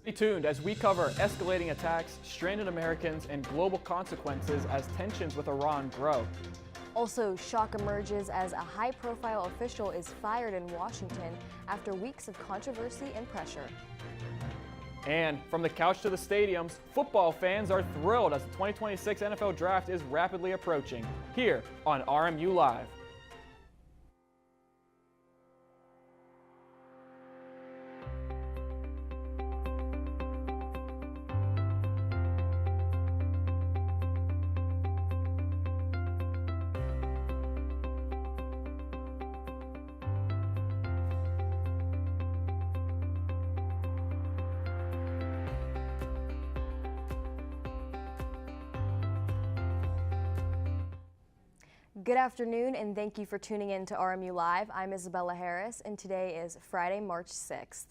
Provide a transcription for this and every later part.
Stay tuned as we cover escalating attacks, stranded Americans, and global consequences as tensions with Iran grow. Also, shock emerges as a high-profile official is fired in Washington after weeks of controversy and pressure. And from the couch to the stadiums, football fans are thrilled as the 2026 NFL Draft is rapidly approaching, here on RMU Live. Good afternoon, and thank you for tuning in to RMU Live. I'm Isabella Harris, and today is Friday, March 6th.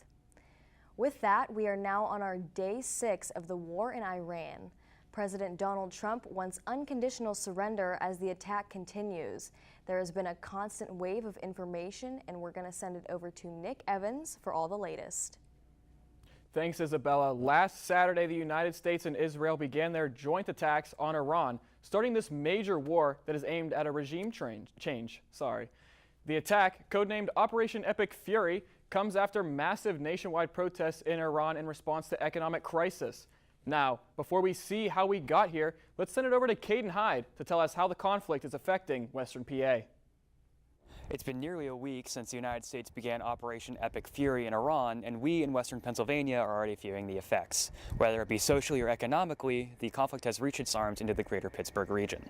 With that, we are now on our day 6 of the war in Iran. President Donald Trump wants unconditional surrender as the attack continues. There has been a constant wave of information, and we're going to send it over to Nick Evans for all the latest. Thanks, Isabella. Last Saturday, the United States and Israel began their joint attacks on Iran, starting this major war that is aimed at a regime change. The attack, codenamed Operation Epic Fury, comes after massive nationwide protests in Iran in response to economic crisis. Now, before we see how we got here, let's send it over to Caden Hyde to tell us how the conflict is affecting Western PA. It's been nearly a week since the United States began Operation Epic Fury in Iran, and we in Western Pennsylvania are already feeling the effects. Whether it be socially or economically, the conflict has reached its arms into the greater Pittsburgh region.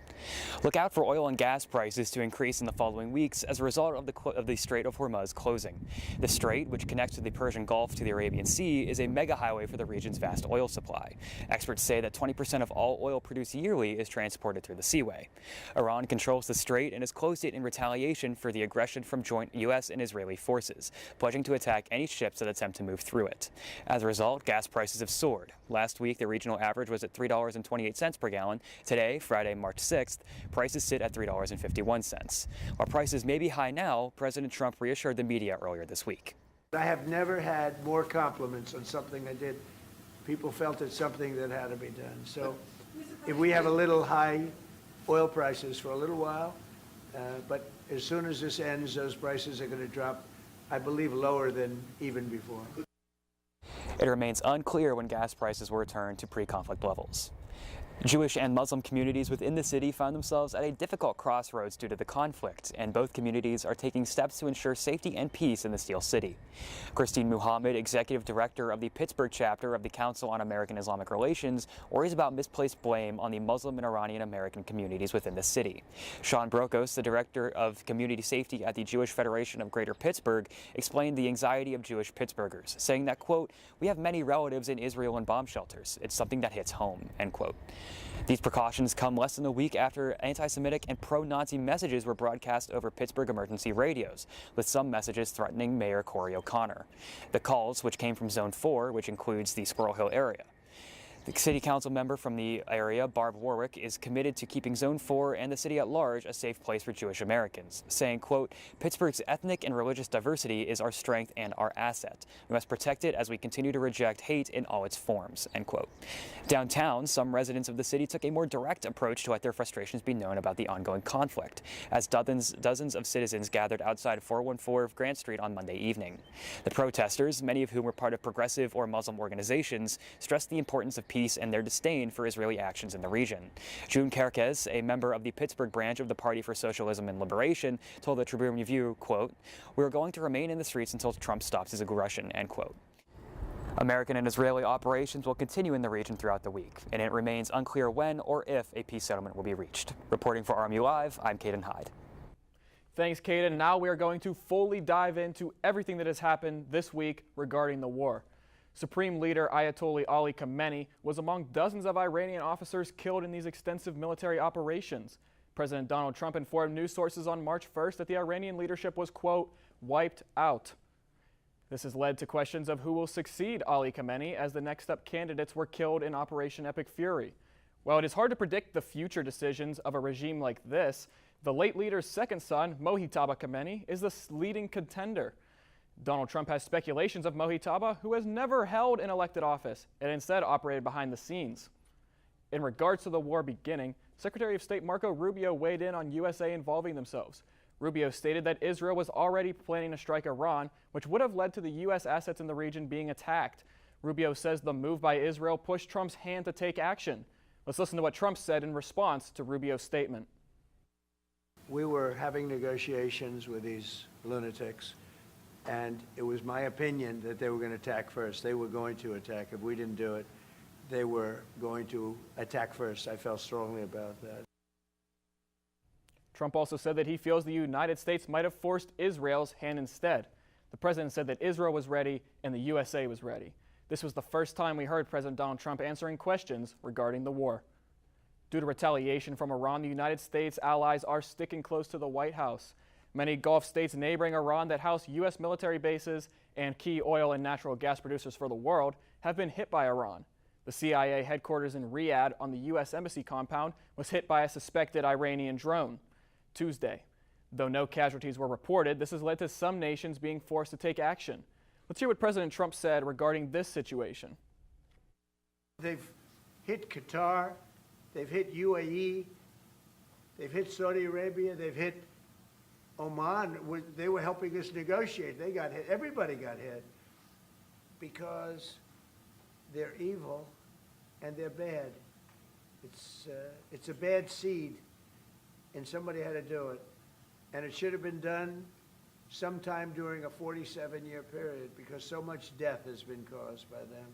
Look out for oil and gas prices to increase in the following weeks as a result of the Strait of Hormuz closing. The strait, which connects the Persian Gulf to the Arabian Sea, is a mega highway for the region's vast oil supply. Experts say that 20% of all oil produced yearly is transported through the seaway. Iran controls the strait and has closed it in retaliation for the aggression from joint U.S. and Israeli forces, pledging to attack any ships that attempt to move through it. As a result, gas prices have soared. Last week, the regional average was at $3.28 per gallon. Today, Friday, March 6th, prices sit at $3.51. While prices may be high now, President Trump reassured the media earlier this week. I have never had more compliments on something I did. People felt it's something that had to be done. So if we have a little high oil prices for a little while, but as soon as this ends, those prices are going to drop, I believe, lower than even before. It remains unclear when gas prices will return to pre-conflict levels. Jewish and Muslim communities within the city found themselves at a difficult crossroads due to the conflict, and both communities are taking steps to ensure safety and peace in the Steel City. Christine Muhammad, executive director of the Pittsburgh chapter of the Council on American Islamic Relations, worries about misplaced blame on the Muslim and Iranian American communities within the city. Sean Brokos, the director of community safety at the Jewish Federation of Greater Pittsburgh, explained the anxiety of Jewish Pittsburghers, saying that, quote, "We have many relatives in Israel and bomb shelters. It's something that hits home," end quote. These precautions come less than a week after anti-Semitic and pro-Nazi messages were broadcast over Pittsburgh emergency radios, with some messages threatening Mayor Corey O'Connor. The calls, which came from Zone 4, which includes the Squirrel Hill area. The city council member from the area, Barb Warwick, is committed to keeping Zone 4 and the city at large a safe place for Jewish Americans, saying, quote, "Pittsburgh's ethnic and religious diversity is our strength and our asset. We must protect it as we continue to reject hate in all its forms," end quote. Downtown, some residents of the city took a more direct approach to let their frustrations be known about the ongoing conflict, as dozens of citizens gathered outside 414 Grant Street on Monday evening. The protesters, many of whom were part of progressive or Muslim organizations, stressed the importance of peace and their disdain for Israeli actions in the region. June Kerkez, a member of the Pittsburgh branch of the Party for Socialism and Liberation, told the Tribune Review, quote, "We are going to remain in the streets until Trump stops his aggression," end quote. American and Israeli operations will continue in the region throughout the week, and it remains unclear when or if a peace settlement will be reached. Reporting for RMU Live, I'm Caden Hyde. Thanks, Caden. Now we are going to fully dive into everything that has happened this week regarding the war. Supreme Leader Ayatollah Ali Khamenei was among dozens of Iranian officers killed in these extensive military operations. President Donald Trump informed news sources on March 1st that the Iranian leadership was, quote, "wiped out." This has led to questions of who will succeed Ali Khamenei as the next up candidates were killed in Operation Epic Fury. While it is hard to predict the future decisions of a regime like this, the late leader's second son, Mojtaba Khamenei, is the leading contender. Donald Trump has speculations of Mojitaba, who has never held an elected office and instead operated behind the scenes. In regards to the war beginning, Secretary of State Marco Rubio weighed in on USA involving themselves. Rubio stated that Israel was already planning to strike Iran, which would have led to the U.S. assets in the region being attacked. Rubio says the move by Israel pushed Trump's hand to take action. Let's listen to what Trump said in response to Rubio's statement. We were having negotiations with these lunatics, and it was my opinion that they were going to attack first. They were going to attack. If we didn't do it, they were going to attack first. I felt strongly about that. Trump also said that he feels the United States might have forced Israel's hand instead. The president said that Israel was ready and the USA was ready. This was the first time we heard President Donald Trump answering questions regarding the war. Due to retaliation from Iran, the United States allies are sticking close to the White House. Many Gulf states neighboring Iran that house U.S. military bases and key oil and natural gas producers for the world have been hit by Iran. The CIA headquarters in Riyadh on the U.S. Embassy compound was hit by a suspected Iranian drone Tuesday. Though no casualties were reported, this has led to some nations being forced to take action. Let's hear what President Trump said regarding this situation. They've hit Qatar, they've hit UAE, they've hit Saudi Arabia, they've hit Oman. They were helping us negotiate. They got hit. Everybody got hit because they're evil and they're bad. It's a bad seed, and somebody had to do it. And it should have been done sometime during a 47-year period because so much death has been caused by them.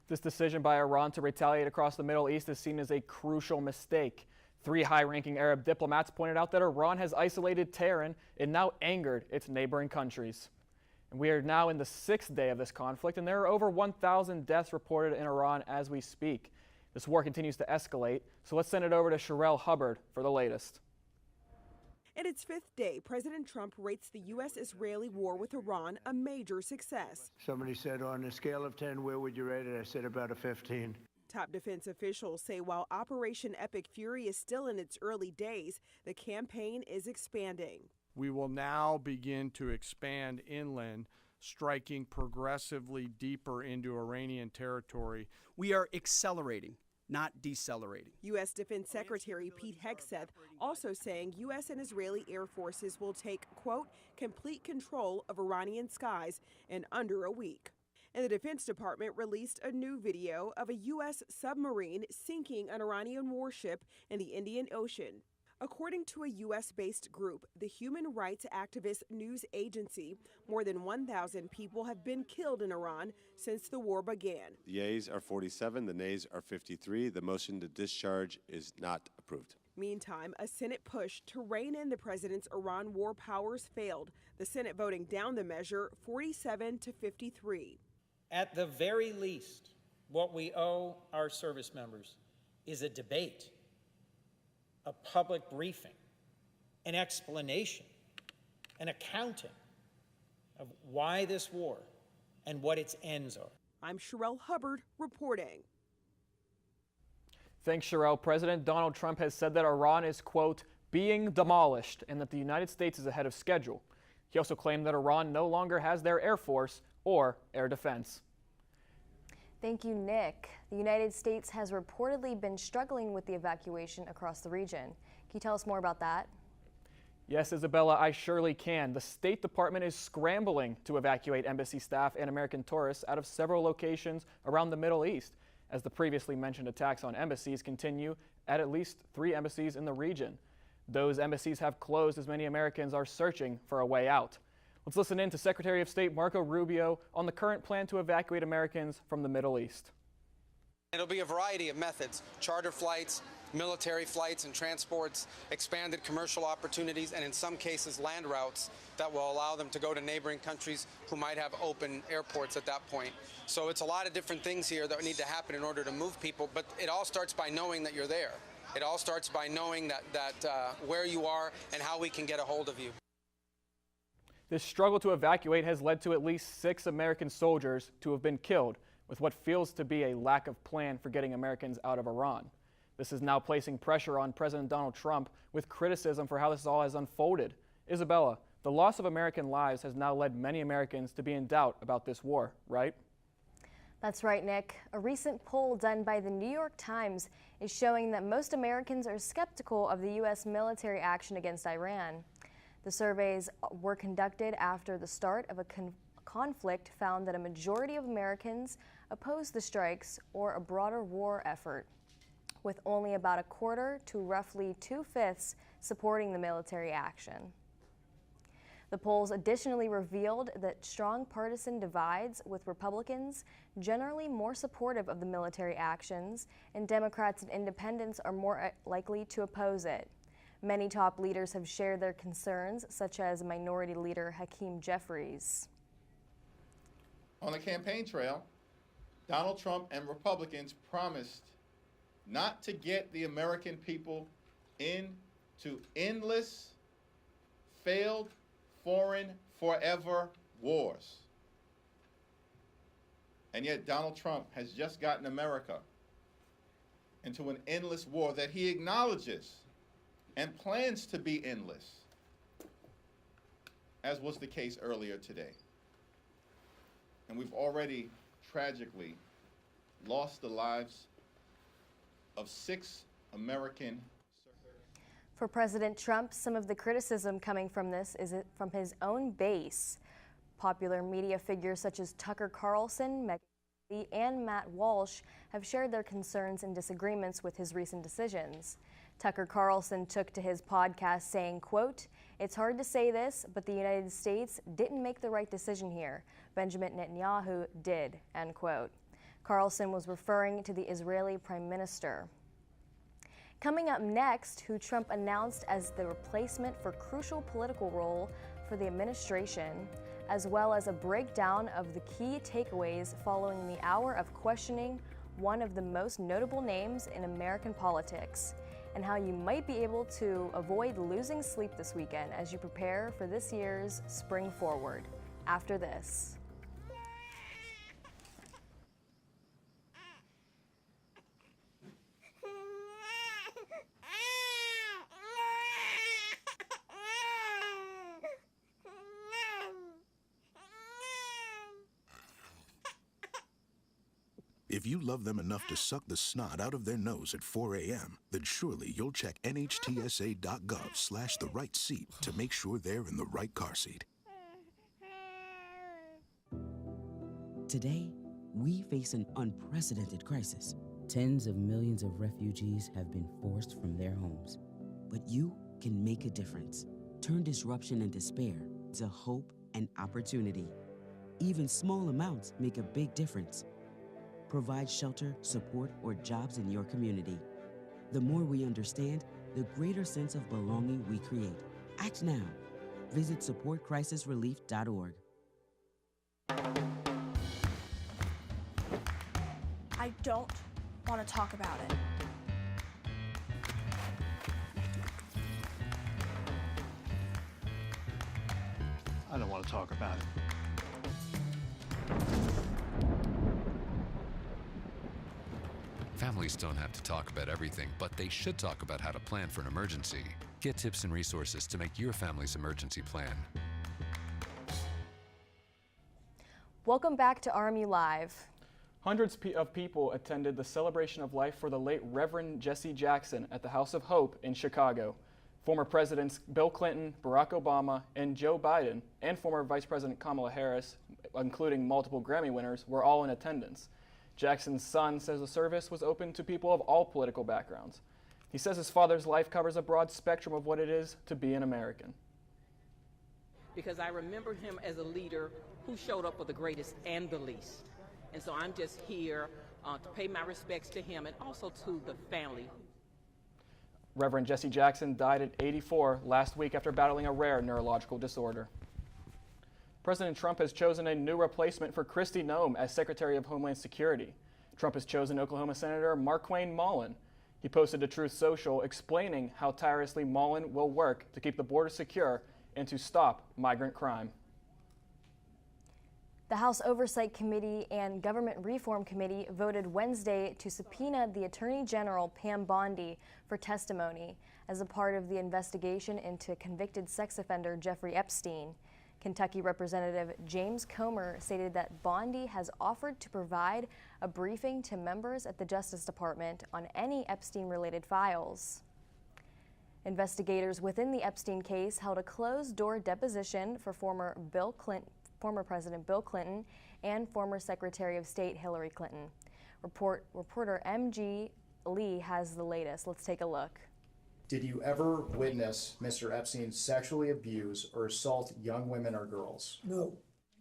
This decision by Iran to retaliate across the Middle East is seen as a crucial mistake. 3 high-ranking Arab diplomats pointed out that Iran has isolated Tehran and now angered its neighboring countries. And we are now in the 6th day of this conflict, and there are over 1,000 deaths reported in Iran as we speak. This war continues to escalate, so let's send it over to Sherelle Hubbard for the latest. In its 5th day, President Trump rates the U.S.-Israeli war with Iran a major success. Somebody said, on a scale of 10, where would you rate it? I said about a 15. Top defense officials say while Operation Epic Fury is still in its early days, the campaign is expanding. We will now begin to expand inland, striking progressively deeper into Iranian territory. We are accelerating, not decelerating. U.S. Defense Secretary Pete Hegseth also saying U.S. and Israeli air forces will take, quote, complete control of Iranian skies in under a week. And the Defense Department released a new video of a U.S. submarine sinking an Iranian warship in the Indian Ocean. According to a U.S.-based group, the human rights activist news agency, more than 1,000 people have been killed in Iran since the war began. The yeas are 47, the nays are 53. The motion to discharge is not approved. Meantime, a Senate push to rein in the president's Iran war powers failed, the Senate voting down the measure 47 to 53. At the very least, what we owe our service members is a debate, a public briefing, an explanation, an accounting of why this war and what its ends are. I'm Sherelle Hubbard reporting. Thanks, Sherelle. President Donald Trump has said that Iran is, quote, being demolished and that the United States is ahead of schedule. He also claimed that Iran no longer has their air force or air defense. Thank you, Nick. The United States has reportedly been struggling with the evacuation across the region. Can you tell us more about that? Yes, Isabella, I surely can. The State Department is scrambling to evacuate embassy staff and American tourists out of several locations around the Middle East, as the previously mentioned attacks on embassies continue at least 3 embassies in the region. Those embassies have closed as many Americans are searching for a way out. Let's listen in to Secretary of State Marco Rubio on the current plan to evacuate Americans from the Middle East. It'll be a variety of methods: charter flights, military flights and transports, expanded commercial opportunities, and in some cases land routes that will allow them to go to neighboring countries who might have open airports at that point. So it's a lot of different things here that need to happen in order to move people, but it all starts by knowing that you're there. It all starts by knowing that where you are and how we can get a hold of you. This struggle to evacuate has led to at least 6 American soldiers to have been killed, with what feels to be a lack of plan for getting Americans out of Iran. This is now placing pressure on President Donald Trump with criticism for how this all has unfolded. Isabella, The loss of American lives has now led many Americans to be in doubt about this war, right? That's right, Nick. A recent poll done by the New York Times is showing that most Americans are skeptical of the U.S. military action against Iran. The surveys were conducted after the start of a conflict found that a majority of Americans oppose the strikes or a broader war effort, with only about a quarter to roughly 2/5 supporting the military action. The polls additionally revealed that strong partisan divides, with Republicans generally more supportive of the military actions, and Democrats and independents are more likely to oppose it. Many top leaders have shared their concerns, such as Minority Leader Hakeem Jeffries. On the campaign trail, Donald Trump and Republicans promised not to get the American people into endless, failed, foreign, forever wars. And yet Donald Trump has just gotten America into an endless war that he acknowledges and plans to be endless, as was the case earlier today. And we've already tragically lost the lives of 6 American. For President Trump, some of the criticism coming from this is from his own base. Popular media figures such as Tucker Carlson, Megyn Kelly, and Matt Walsh have shared their concerns and disagreements with his recent decisions. Tucker Carlson took to his podcast saying, quote, "It's hard to say this, but the United States didn't make the right decision here. Benjamin Netanyahu did," end quote. Carlson was referring to the Israeli Prime Minister. Coming up next, who Trump announced as the replacement for crucial political role for the administration, as well as a breakdown of the key takeaways following the hour of questioning one of the most notable names in American politics, and how you might be able to avoid losing sleep this weekend as you prepare for this year's Spring Forward. After this. If you love them enough to suck the snot out of their nose at 4 a.m., then surely you'll check NHTSA.gov/the right seat to make sure they're in the right car seat. Today, we face an unprecedented crisis. Tens of millions of refugees have been forced from their homes. But you can make a difference. Turn disruption and despair to hope and opportunity. Even small amounts make a big difference. Provide shelter, support, or jobs in your community. The more we understand, the greater sense of belonging we create. Act now. Visit supportcrisisrelief.org. I don't want to talk about it. I don't want to talk about it. Families don't have to talk about everything, but they should talk about how to plan for an emergency. Get tips and resources to make your family's emergency plan. Welcome back to RMU Live. Hundreds of people attended the celebration of life for the late Reverend Jesse Jackson at the House of Hope in Chicago. Former Presidents Bill Clinton, Barack Obama, and Joe Biden, and former Vice President Kamala Harris, including multiple Grammy winners, were all in attendance. Jackson's son says the service was open to people of all political backgrounds. He says his father's life covers a broad spectrum of what it is to be an American. Because I remember him as a leader who showed up for the greatest and the least. And so I'm just here to pay my respects to him and also to the family. Reverend Jesse Jackson died at 84 last week after battling a rare neurological disorder. President Trump has chosen a new replacement for Kristi Noem as Secretary of Homeland Security. Trump has chosen Oklahoma Senator Marquayne Mullen. He posted to Truth Social explaining how tirelessly Mullen will work to keep the border secure and to stop migrant crime. The House Oversight Committee and Government Reform Committee voted Wednesday to subpoena the Attorney General Pam Bondi for testimony as a part of the investigation into convicted sex offender Jeffrey Epstein. Kentucky Representative James Comer stated that Bondi has offered to provide a briefing to members at the Justice Department on any Epstein-related files. Investigators within the Epstein case held a closed-door deposition for former President Bill Clinton and former Secretary of State Hillary Clinton. Reporter M.G. Lee has the latest. Let's take a look. Did you ever witness Mr. Epstein sexually abuse or assault young women or girls? No.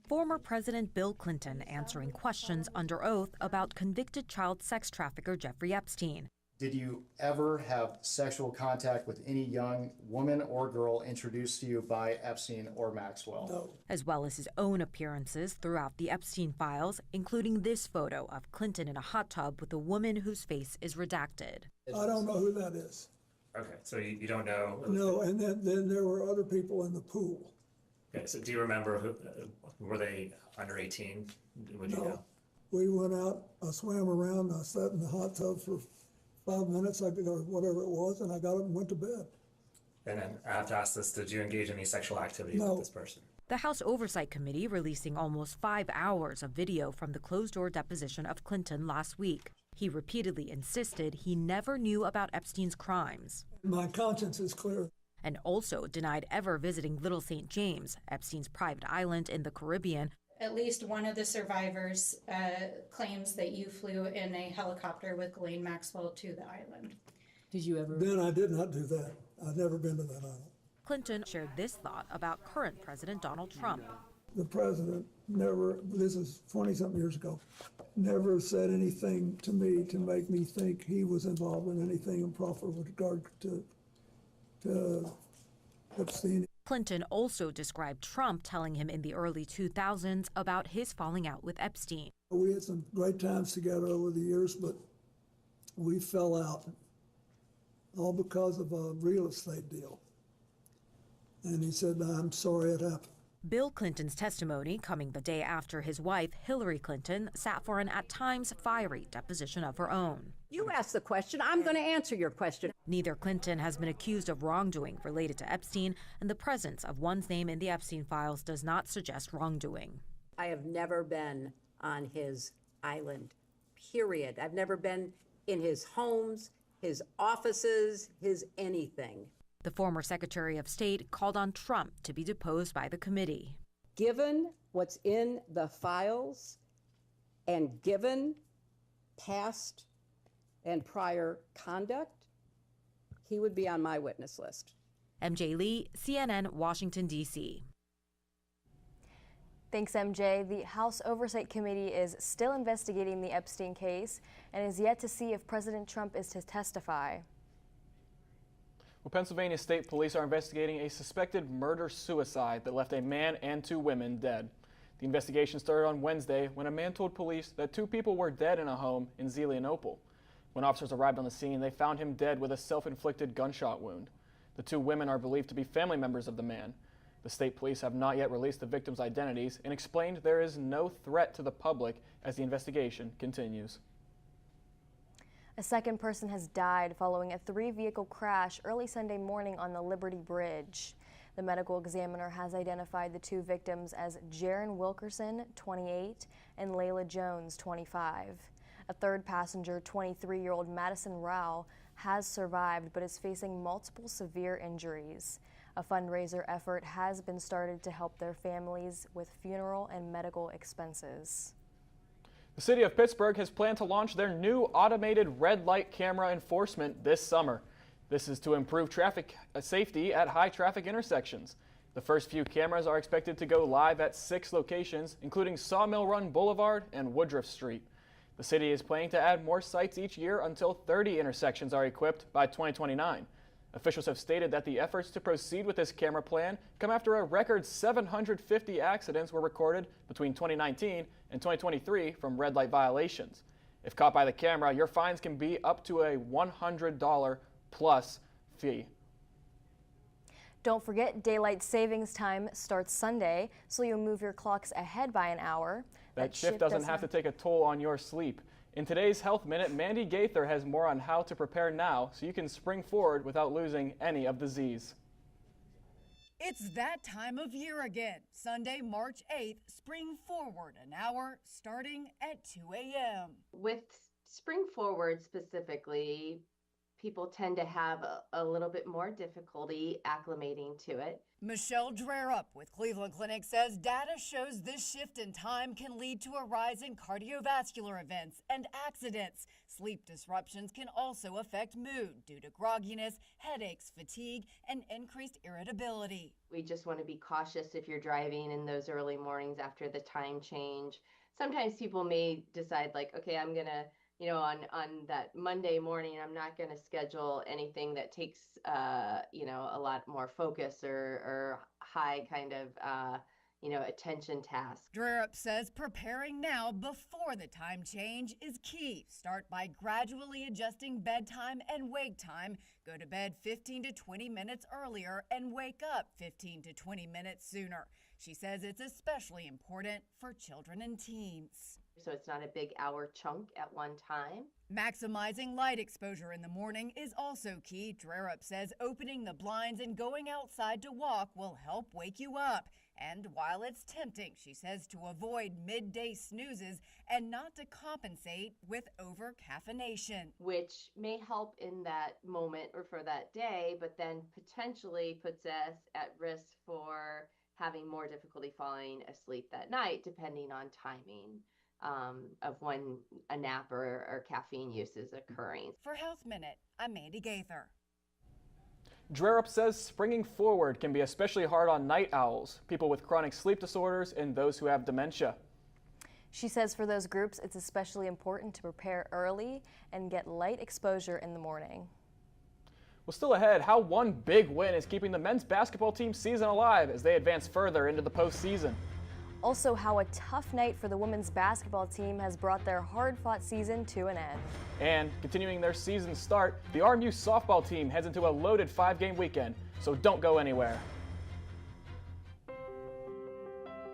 Former President Bill Clinton answering questions under oath about convicted child sex trafficker Jeffrey Epstein. Did you ever have sexual contact with any young woman or girl introduced to you by Epstein or Maxwell? No. As well as his own appearances throughout the Epstein files, including this photo of Clinton in a hot tub with a woman whose face is redacted. I don't know who that is. Okay, so you don't know? No, and then there were other people in the pool. Okay, so do you remember who, were they under 18? Would you know? We went out, I swam around, I sat in the hot tub for 5 minutes, or whatever it was, and I got up and went to bed. And then I have to ask this, did you engage in any sexual activity with this person? The House Oversight Committee releasing almost 5 hours of video from the closed-door deposition of Clinton last week. He repeatedly insisted he never knew about Epstein's crimes. My conscience is clear. And also denied ever visiting Little St. James, Epstein's private island in the Caribbean. At least one of the survivors claims that you flew in a helicopter with Ghislaine Maxwell to the island. Did you ever? Then I did not do that. I've never been to that island. Clinton shared this thought about current President Donald Trump. The president never, this is 20-something years ago, never said anything to me to make me think he was involved in anything improper with regard to Epstein. Clinton also described Trump telling him in the early 2000s about his falling out with Epstein. We had some great times together over the years, but we fell out, all because of a real estate deal. And he said, I'm sorry it happened. Bill Clinton's testimony coming the day after his wife, Hillary Clinton, sat for an at times fiery deposition of her own. You asked the question, I'm going to answer your question. Neither Clinton has been accused of wrongdoing related to Epstein, and the presence of one's name in the Epstein files does not suggest wrongdoing. I have never been on his island, period. I've never been in his homes, his offices, his anything. The former Secretary of State called on Trump to be deposed by the committee. Given what's in the files and given past and prior conduct, he would be on my witness list. MJ Lee, CNN, Washington, D.C. Thanks, MJ. The House Oversight Committee is still investigating the Epstein case and is yet to see if President Trump is to testify. Well, Pennsylvania State Police are investigating a suspected murder-suicide that left a man and 2 women dead. The investigation started on Wednesday when a man told police that 2 people were dead in a home in Zelienople. When officers arrived on the scene, they found him dead with a self-inflicted gunshot wound. The 2 women are believed to be family members of the man. The state police have not yet released the victims' identities and explained there is no threat to the public as the investigation continues. A second person has died following a 3-vehicle crash early Sunday morning on the Liberty Bridge. The medical examiner has identified the 2 victims as Jaron Wilkerson, 28, and Layla Jones, 25. A third passenger, 23-year-old Madison Rao, has survived but is facing multiple severe injuries. A fundraiser effort has been started to help their families with funeral and medical expenses. The city of Pittsburgh has planned to launch their new automated red light camera enforcement this summer. This is to improve traffic safety at high traffic intersections. The first few cameras are expected to go live at 6 locations, including Sawmill Run Boulevard and Woodruff Street. The city is planning to add more sites each year until 30 intersections are equipped by 2029. Officials have stated that the efforts to proceed with this camera plan come after a record 750 accidents were recorded between 2019 and 2023 from red light violations. If caught by the camera, your fines can be up to a $100 plus fee. Don't forget, daylight savings time starts Sunday, so you'll move your clocks ahead by an hour. That shift doesn't have to take a toll on your sleep. In today's Health Minute, Mandy Gaither has more on how to prepare now so you can spring forward without losing any of the Z's. It's that time of year again. Sunday, March 8th, spring forward an hour starting at 2 a.m. With spring forward specifically, people tend to have a little bit more difficulty acclimating to it. Michelle Drerup with Cleveland Clinic says data shows this shift in time can lead to a rise in cardiovascular events and accidents. Sleep disruptions can also affect mood due to grogginess, headaches, fatigue, and increased irritability. We just want to be cautious if you're driving in those early mornings after the time change. Sometimes people may decide like, okay, I'm going to on that Monday morning, I'm not going to schedule anything that takes, a lot more focus or high kind of, attention task. Drerup says preparing now before the time change is key. Start by gradually adjusting bedtime and wake time. Go to bed 15 to 20 minutes earlier and wake up 15 to 20 minutes sooner. She says it's especially important for children and teens. So it's not a big hour chunk at one time. Maximizing light exposure in the morning is also key. Drerup says opening the blinds and going outside to walk will help wake you up. And while it's tempting, she says to avoid midday snoozes and not to compensate with over-caffeination. Which may help in that moment or for that day, but then potentially puts us at risk for having more difficulty falling asleep that night, depending on timing of when a nap or caffeine use is occurring. For Health Minute, I'm Mandy Gaither. Drerup says springing forward can be especially hard on night owls, people with chronic sleep disorders, and those who have dementia. She says for those groups, it's especially important to prepare early and get light exposure in the morning. Well, still ahead, how one big win is keeping the men's basketball team season alive as they advance further into the postseason. Also, how a tough night for the women's basketball team has brought their hard-fought season to an end. And continuing their season start, the RMU softball team heads into a loaded 5-game weekend, so don't go anywhere.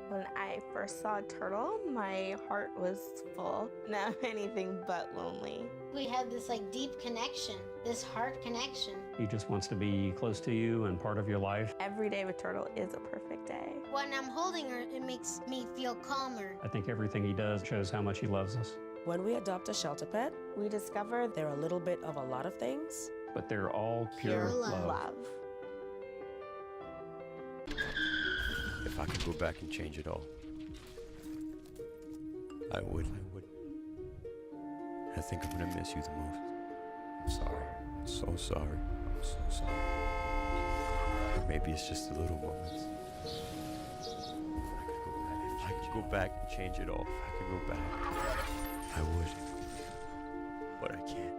When I first saw Turtle, my heart was full. Now anything but lonely. We had this deep connection, this heart connection. He just wants to be close to you and part of your life. Every day with Turtle is a perfect day. When I'm holding her, it makes me feel calmer. I think everything he does shows how much he loves us. When we adopt a shelter pet, we discover they're a little bit of a lot of things. But they're all pure love. If I could go back and change it all, I would. I think I'm gonna miss you the most. I'm sorry. I'm so sorry. I'm so sorry. Or maybe it's just the little moments. If I could go back and change it all, if I could go back, I would. But I can't.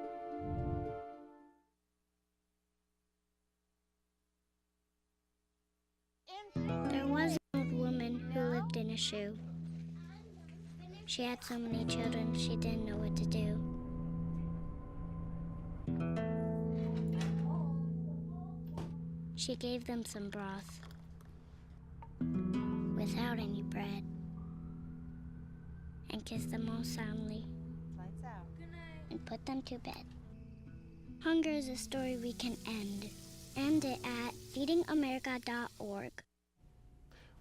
There was an old woman who lived in a shoe. She had so many children, she didn't know what to do. She gave them some broth without any bread and kissed them all soundly and put them to bed. Hunger is a story we can end. End it at feedingamerica.org.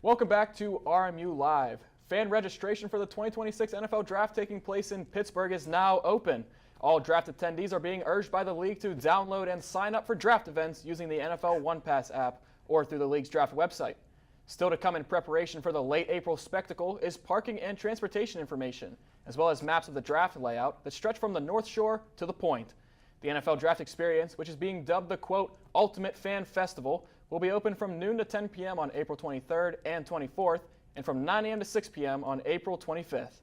Welcome back to RMU Live. Fan registration for the 2026 NFL Draft taking place in Pittsburgh is now open. All draft attendees are being urged by the league to download and sign up for draft events using the NFL One Pass app or through the league's draft website. Still to come in preparation for the late April spectacle is parking and transportation information, as well as maps of the draft layout that stretch from the North Shore to the Point. The NFL Draft Experience, which is being dubbed the, quote, Ultimate Fan Festival, will be open from noon to 10 p.m. on April 23rd and 24th, and from 9 a.m. to 6 p.m. on April 25th.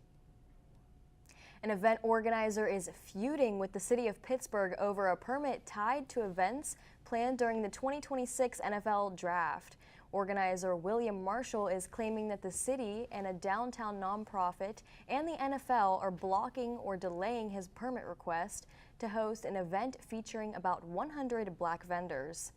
An event organizer is feuding with the city of Pittsburgh over a permit tied to events planned during the 2026 NFL Draft. Organizer William Marshall is claiming that the city and a downtown nonprofit and the NFL are blocking or delaying his permit request to host an event featuring about 100 black vendors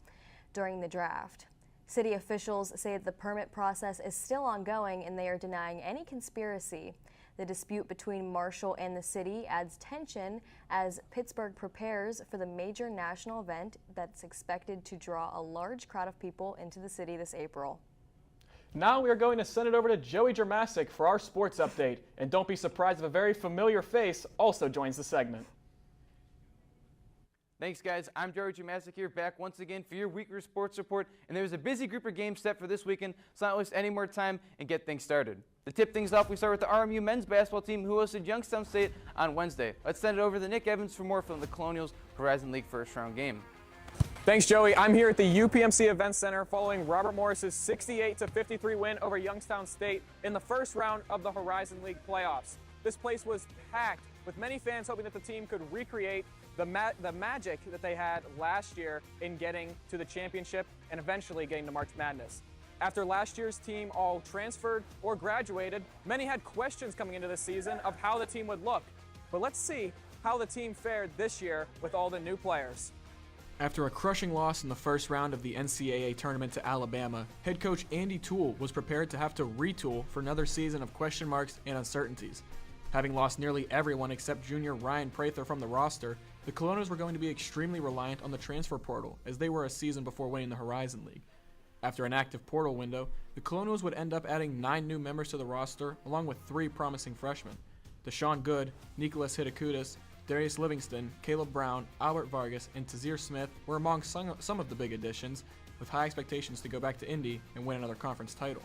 during the draft. City officials say that the permit process is still ongoing and they are denying any conspiracy. The dispute between Marshall and the city adds tension as Pittsburgh prepares for the major national event that's expected to draw a large crowd of people into the city this April. Now we are going to send it over to Joey Dramasic for our sports update. And don't be surprised if a very familiar face also joins the segment. Thanks, guys. I'm Joey Dramasic here, back once again for your weekly sports report. And there's a busy group of games set for this weekend, so not waste any more time and get things started. To tip things off, we start with the RMU men's basketball team who hosted Youngstown State on Wednesday. Let's send it over to Nick Evans for more from the Colonials Horizon League first round game. Thanks, Joey. I'm here at the UPMC Event Center following Robert Morris's 68-53 win over Youngstown State in the first round of the Horizon League playoffs. This place was packed, with many fans hoping that the team could recreate the magic that they had last year in getting to the championship and eventually getting to March Madness. After last year's team all transferred or graduated, many had questions coming into this season of how the team would look. But let's see how the team fared this year with all the new players. After a crushing loss in the first round of the NCAA tournament to Alabama, head coach Andy Toole was prepared to have to retool for another season of question marks and uncertainties. Having lost nearly everyone except junior Ryan Prather from the roster, the Colonials were going to be extremely reliant on the transfer portal as they were a season before winning the Horizon League. After an active portal window, the Colonials would end up adding 9 new members to the roster along with 3 promising freshmen. Deshaun Good, Nicholas Hitakudis, Darius Livingston, Caleb Brown, Albert Vargas, and Tazir Smith were among some of the big additions, with high expectations to go back to Indy and win another conference title.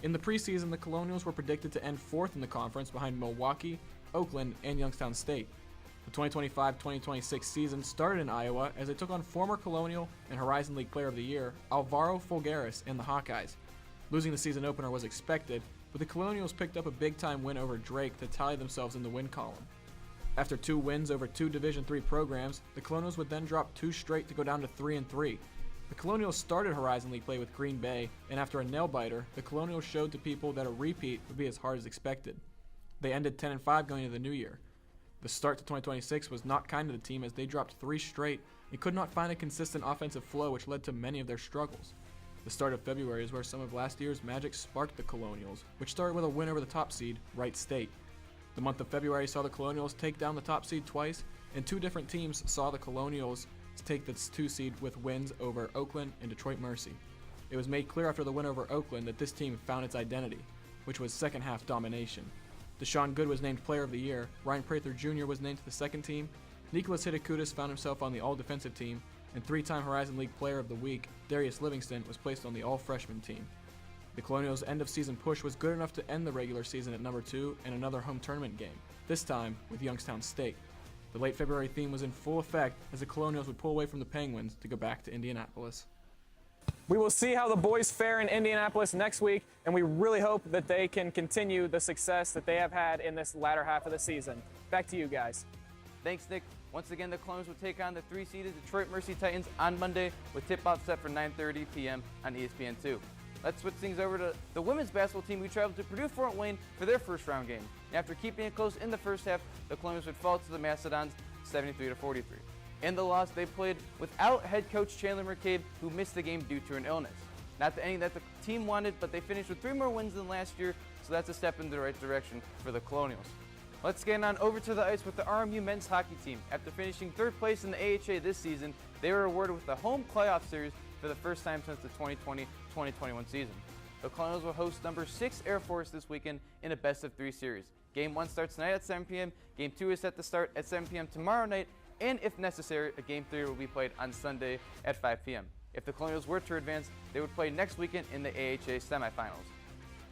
In the preseason, the Colonials were predicted to end 4th in the conference behind Milwaukee, Oakland, and Youngstown State. The 2025-2026 season started in Iowa as they took on former Colonial and Horizon League Player of the Year Alvaro Folgares and the Hawkeyes. Losing the season opener was expected, but the Colonials picked up a big-time win over Drake to tally themselves in the win column. After 2 wins over 2 Division III programs, the Colonials would then drop 2 straight to go down to 3-3. The Colonials started Horizon League play with Green Bay, and after a nail-biter, the Colonials showed to people that a repeat would be as hard as expected. They ended 10-5 going into the new year. The start to 2026 was not kind to the team as they dropped 3 straight and could not find a consistent offensive flow, which led to many of their struggles. The start of February is where some of last year's magic sparked the Colonials, which started with a win over the top seed, Wright State. The month of February saw the Colonials take down the top seed twice, and 2 different teams saw the Colonials take the 2 seed with wins over Oakland and Detroit Mercy. It was made clear after the win over Oakland that this team found its identity, which was second half domination. Deshaun Good was named Player of the Year, Ryan Prather Jr. was named to the second team, Nicholas Hitakudis found himself on the all-defensive team, and 3-time Horizon League Player of the Week, Darius Livingston, was placed on the all-freshman team. The Colonials' end-of-season push was good enough to end the regular season at number 2 and another home tournament game, this time with Youngstown State. The late February theme was in full effect as the Colonials would pull away from the Penguins to go back to Indianapolis. We will see how the boys fare in Indianapolis next week, and we really hope that they can continue the success that they have had in this latter half of the season. Back to you guys. Thanks, Nick. Once again, the Colonials will take on the 3-seeded Detroit Mercy Titans on Monday with tip-off set for 9:30 p.m. on ESPN2. Let's switch things over to the women's basketball team who traveled to Purdue-Fort Wayne for their first round game. And after keeping it close in the first half, the Colonials would fall to the Mastodons 73-43. In the loss, they played without head coach Chandler McCabe, who missed the game due to an illness. Not the ending that the team wanted, but they finished with 3 more wins than last year, so that's a step in the right direction for the Colonials. Let's get on over to the ice with the RMU men's hockey team. After finishing 3rd place in the AHA this season, they were awarded with the home playoff series for the first time since the 2020-2021 season. The Colonials will host number 6 Air Force this weekend in a best-of-3 series. Game 1 starts tonight at 7 p.m., Game 2 is set to start at 7 p.m. tomorrow night, and if necessary, a Game 3 will be played on Sunday at 5 p.m. If the Colonials were to advance, they would play next weekend in the AHA semifinals.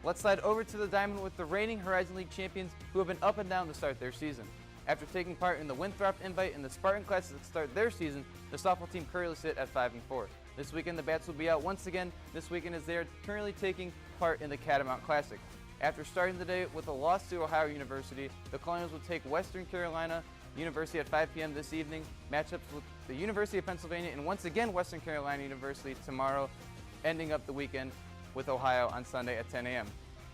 Let's slide over to the diamond with the reigning Horizon League champions who have been up and down to start their season. After taking part in the Winthrop Invite and the Spartan Classic to start their season, the softball team currently sit at 5-4. This weekend, the Bats will be out once again this weekend as they are currently taking part in the Catamount Classic. After starting the day with a loss to Ohio University, the Colonials will take Western Carolina University at 5 p.m. this evening, matchups with the University of Pennsylvania and once again Western Carolina University tomorrow, ending up the weekend with Ohio on Sunday at 10 a.m.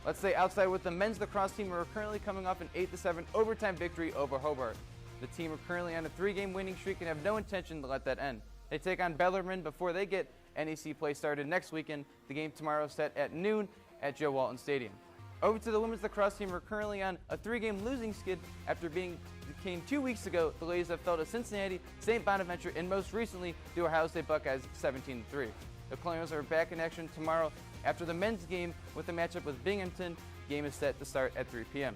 Let's stay outside with the men's lacrosse team who are currently coming off an 8-7 overtime victory over Hobart. The team are currently on a 3-game winning streak and have no intention to let that end. They take on Bellarmine before they get NEC play started next weekend. The game tomorrow is set at noon at Joe Walton Stadium. Over to the women's lacrosse team, we're currently on a 3-game losing skid after became 2 weeks ago. The ladies have fell to Cincinnati, St. Bonaventure, and most recently the Ohio State Buckeyes 17-3. The Colonials are back in action tomorrow after the men's game with a matchup with Binghamton. Game is set to start at 3 p.m.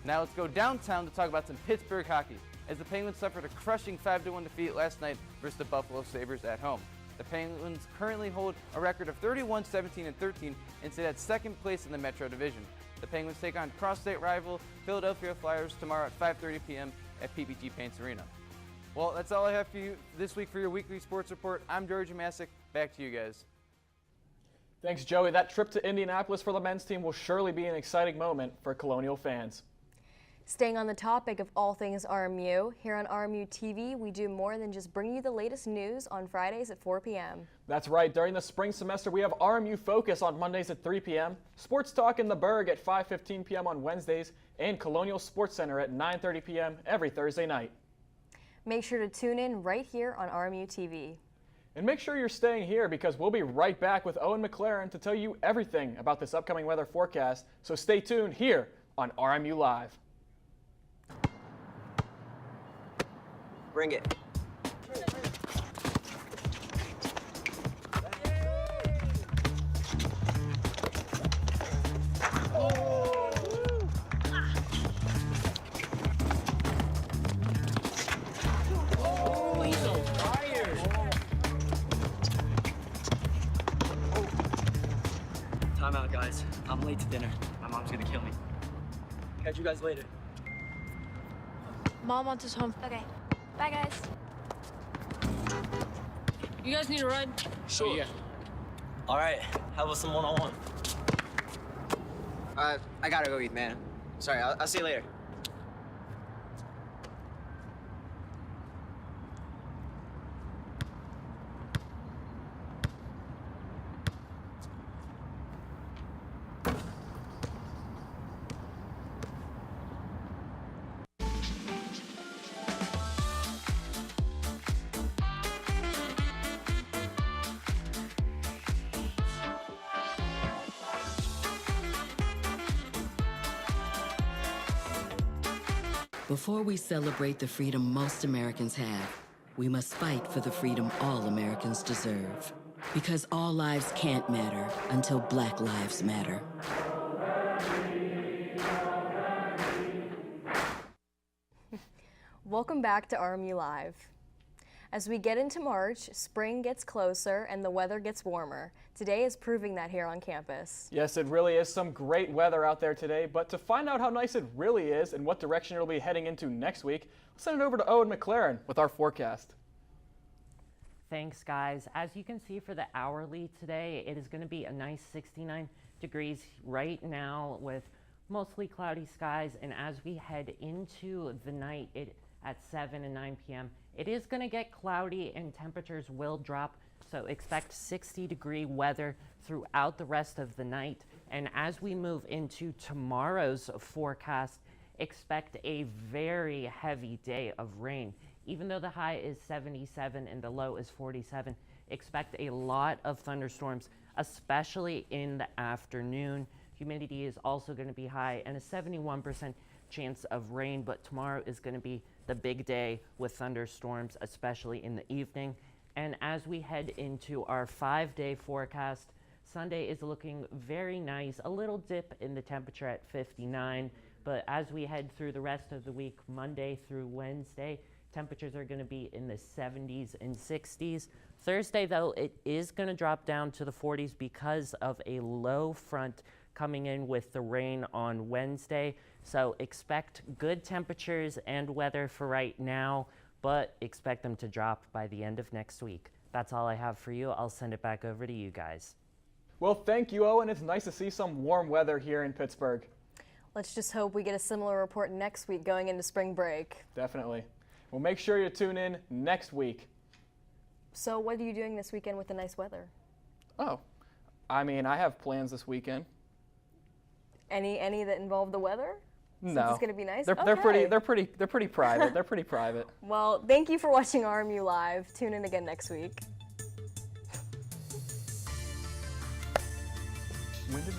Now let's go downtown to talk about some Pittsburgh hockey, as the Penguins suffered a crushing 5-1 defeat last night versus the Buffalo Sabres at home. The Penguins currently hold a record of 31-17-13 and sit at second place in the Metro Division. The Penguins take on cross-state rival Philadelphia Flyers tomorrow at 5:30 p.m. at PPG Paints Arena. Well, that's all I have for you this week for your weekly sports report. I'm George Masick. Back to you guys. Thanks, Joey. That trip to Indianapolis for the men's team will surely be an exciting moment for Colonial fans. Staying on the topic of all things RMU, here on RMU-TV, we do more than just bring you the latest news on Fridays at 4 p.m. That's right. During the spring semester, we have RMU Focus on Mondays at 3 p.m., Sports Talk in the Berg at 5:15 p.m. on Wednesdays, and Colonial Sports Center at 9:30 p.m. every Thursday night. Make sure to tune in right here on RMU-TV. And make sure you're staying here because we'll be right back with Owen McLaren to tell you everything about this upcoming weather forecast. So stay tuned here on RMU Live. Bring it. Time out, guys. I'm late to dinner. My mom's gonna kill me. Catch you guys later. Mom wants us home. Okay. Bye, guys. You guys need a ride? Sure. Yeah. All right. How about some one-on-one? I gotta go eat, man. Sorry, I'll see you later. Before we celebrate the freedom most Americans have, we must fight for the freedom all Americans deserve. Because all lives can't matter until Black lives matter. Welcome back to RMU Live. As we get into March, spring gets closer and the weather gets warmer. Today is proving that here on campus. Yes, it really is some great weather out there today, but to find out how nice it really is and what direction it'll be heading into next week, I'll send it over to Owen McLaren with our forecast. Thanks, guys. As you can see for the hourly today, it is going to be a nice 69 degrees right now with mostly cloudy skies, and as we head into the night at 7 and 9 p.m., it is going to get cloudy and temperatures will drop, so expect 60-degree weather throughout the rest of the night. And as we move into tomorrow's forecast, expect a very heavy day of rain. Even though the high is 77 and the low is 47, expect a lot of thunderstorms, especially in the afternoon. Humidity is also going to be high and a 71% chance of rain, but tomorrow is going to be the big day with thunderstorms, especially in the evening. And as we head into our 5-day forecast, Sunday is looking very nice, a little dip in the temperature at 59, but as we head through the rest of the week, Monday through Wednesday, temperatures are going to be in the 70s and 60s. Thursday, though, it is going to drop down to the 40s because of a low front coming in with the rain on Wednesday. So expect good temperatures and weather for right now, but expect them to drop by the end of next week. That's all I have for you. I'll send it back over to you guys. Well, thank you, Owen. It's nice to see some warm weather here in Pittsburgh. Let's just hope we get a similar report next week going into spring break. Definitely. Well, make sure you tune in next week. So what are you doing this weekend with the nice weather? Oh, I mean, I have plans this weekend. Any that involve the weather? No. Since it's going to be nice? They're pretty private. They're pretty private. Well, thank you for watching RMU Live. Tune in again next week. When did